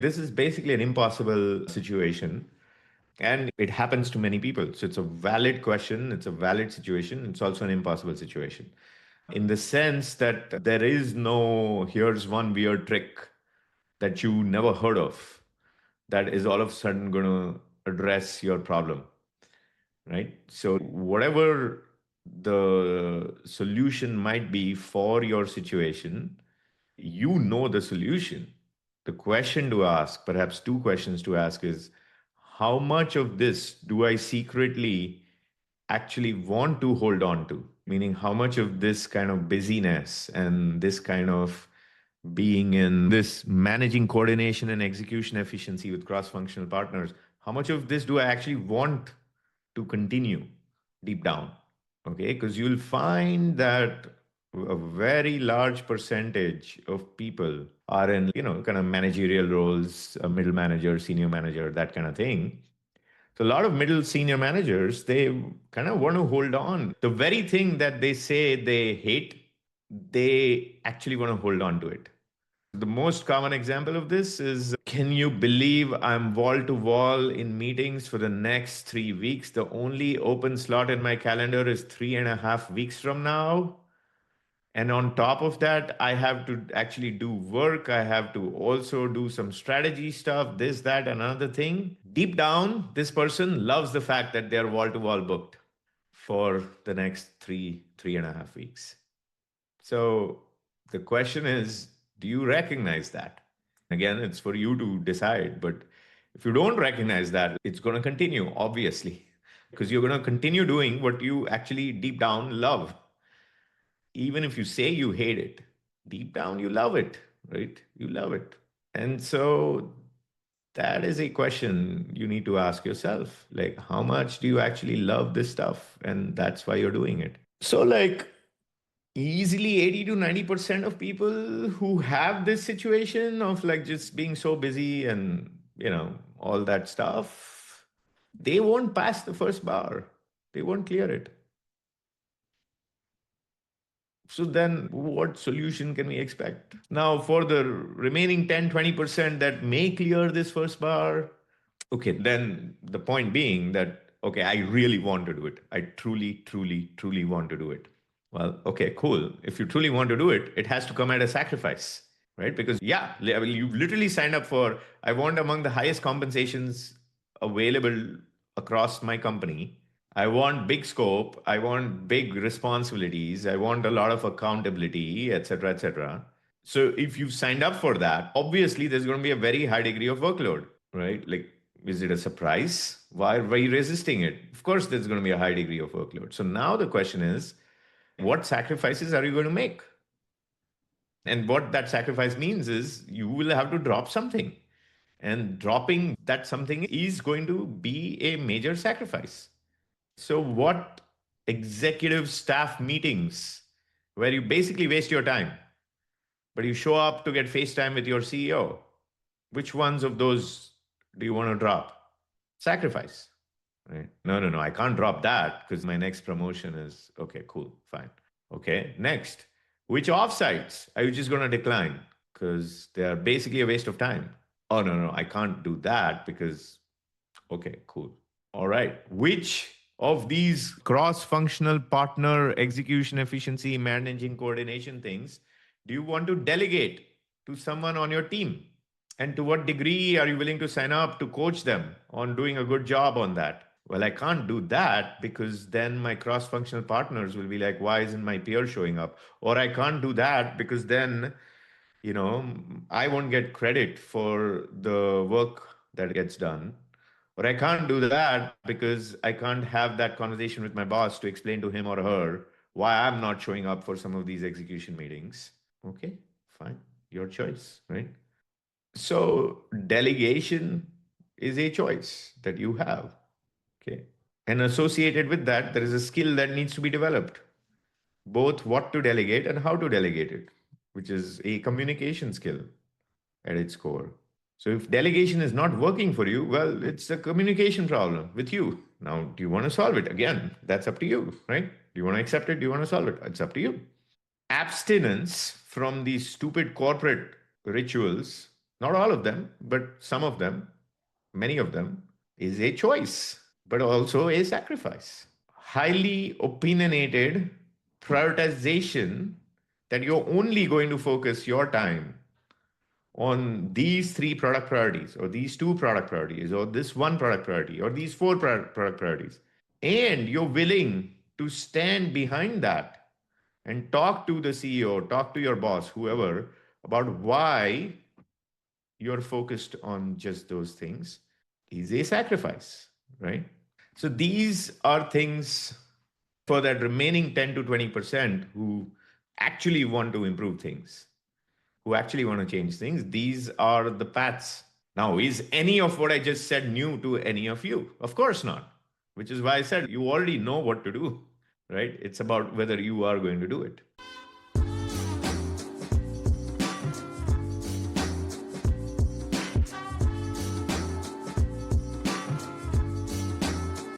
This is basically an impossible situation. And it happens to many people. So it's a valid question, it's a valid situation, it's also an impossible situation. In the sense that there is no, here's one weird trick that you never heard of that is all of a sudden going to address your problem, right? So, whatever the solution might be for your situation, you know the solution. The question to ask, perhaps two questions to ask, is how much of this do I secretly actually want to hold on to? Meaning, how much of this kind of busyness and this kind of being in this managing coordination and execution efficiency with cross functional partners, how much of this do I actually want to continue deep down? Okay, because you'll find that a very large percentage of people are in, kind of managerial roles, a middle manager, senior manager, that kind of thing. So a lot of middle senior managers, they kind of want to hold on. The very thing that they say they hate, they actually want to hold on to it. The most common example of this is, can you believe I'm wall to wall in meetings for the next 3 weeks? The only open slot in my calendar is 3.5 weeks from now. And on top of that, I have to actually do work. I have to also do some strategy stuff, this, that, another thing. Deep down, this person loves the fact that they're wall to wall booked for the next 3.5 weeks. So the question is, do you recognize that? Again, it's for you to decide. But if you don't recognize that, it's going to continue, obviously, because you're going to continue doing what you actually deep down love. Even if you say you hate it, deep down you love it, right? You love it. And so that is a question you need to ask yourself. Like, how much do you actually love this stuff? And that's why you're doing it. So, like, easily 80 to 90% of people who have this situation of like just being so busy and, all that stuff, they won't pass the first bar. They won't clear it. So then what solution can we expect? Now, for the remaining 10, 20% that may clear this first bar, okay, then the point being that, okay, I really want to do it. I truly, truly, truly want to do it. Well, okay, cool. If you truly want to do it, it has to come at a sacrifice, right? Because, yeah, you've literally signed up for, I want among the highest compensations available across my company. I want big scope. I want big responsibilities. I want a lot of accountability, et cetera, et cetera. So if you've signed up for that, obviously there's going to be a very high degree of workload, right? Like, is it a surprise? Why are you resisting it? Of course, there's going to be a high degree of workload. So now the question is, what sacrifices are you going to make? And what that sacrifice means is you will have to drop something. And dropping that something is going to be a major sacrifice. So, what executive staff meetings where you basically waste your time, but you show up to get FaceTime with your CEO? Which ones of those do you want to drop? Sacrifice, right? No, no, no, I can't drop that because my next promotion is okay, cool, fine. Okay, next. Which offsites are you just going to decline? Because they are basically a waste of time. Oh, no, no, I can't do that because, okay, cool. All right. Which of these cross functional partner execution efficiency, managing coordination things do you want to delegate to someone on your team? And to what degree are you willing to sign up to coach them on doing a good job on that? Well, I can't do that because then my cross functional partners will be like, why isn't my peer showing up? Or I can't do that because then, I won't get credit for the work that gets done. Or I can't do that because I can't have that conversation with my boss to explain to him or her why I'm not showing up for some of these execution meetings. Okay, fine. Your choice, right? So delegation is a choice that you have. Okay. And associated with that, there is a skill that needs to be developed, both what to delegate and how to delegate it, which is a communication skill at its core. So if delegation is not working for you, well, it's a communication problem with you. Now, do you want to solve it? Again, that's up to you, right? Do you want to accept it? Do you want to solve it? It's up to you. Abstinence from these stupid corporate rituals Not all of them, but some of them, many of them, is a choice, but also a sacrifice. Highly opinionated prioritization that you're only going to focus your time on these three product priorities, or these two product priorities, or this one product priority, or these four product priorities. And you're willing to stand behind that and talk to the CEO, talk to your boss, whoever, about why you're focused on just those things is a sacrifice, right? So these are things for that remaining 10 to 20% who actually want to improve things, who actually want to change things. These are the paths. Now, is any of what I just said new to any of you? Of course not, which is why I said you already know what to do, right? It's about whether you are going to do it.